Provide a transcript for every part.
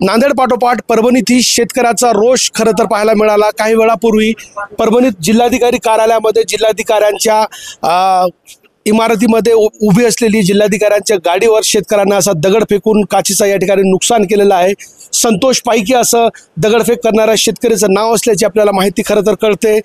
नांदेड पाठोपाठ परभणीतही शेतकऱ्याचा रोष खरं तर पाहायला मिळाला। काही वेळापूर्वी परभणीत जिल्हाधिकारी कार्यालयामध्ये जिल्हाधिकाऱ्यांच्या इमारतीमध्ये उभी असलेली जिल्हाधिकाऱ्यांच्या गाडीवर शेतकऱ्यांना असा दगड फेकून काचीचा या ठिकाणी नुकसान केलेलं आहे। संतोष पायकी असं दगडफेक करणाऱ्या शेतकऱ्याचं नाव असल्याची आपल्याला माहिती खरं तर कळते।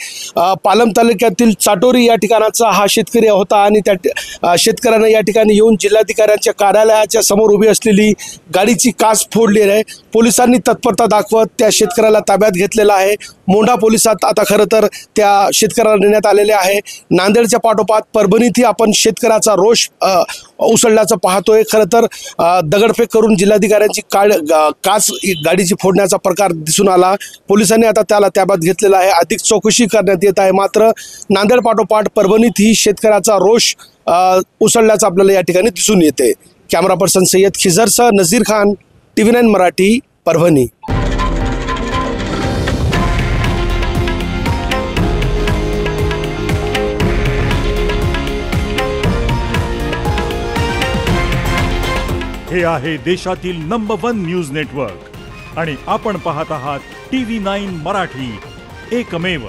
पालम तालुक्यातील चाटोरी या ठिकाणाचा हा शेतकरी होता आणि त्या शेतकऱ्याने या ठिकाणी येऊन जिल्हाधिकाऱ्यांच्या कार्यालयाच्या समोर उभी असलेली गाडीची काच फोडली आहे। पोलिसांनी तत्परता दाखवत त्या शेतकऱ्याला ताब्यात घेतलेला आहे। मोंढा पोलिसात आता खरं तर त्या शेतकऱ्याला नेण्यात आलेले आहे। नांदेडच्या पाठोपाठ परभणीतही आपण शेतकऱ्याचा रोष उसळल्याचं पाहतोय। खरं तर दगडफेक करून जिल्हाधिकाऱ्यांची काच गाडीची फोडण्याचा प्रकार दिसून आला। पोलिसांनी आता त्याला ताब्यात घेतलेला आहे। अधिक चौकशी करण्यात येत आहे। मात्र नांदेड पाठोपाठ परभणीतही शेतकऱ्याचा रोष उसळल्याचं आपल्याला या ठिकाणी दिसून येते। कॅमेरा पर्सन सय्यद खिजरसह नजीर खान, TV9 मराठी, परभणी। हे आहे देशातील नंबर 1 न्यूज नेटवर्क आणि आपण पाहत आहात TV9 मराठी, एकमेव।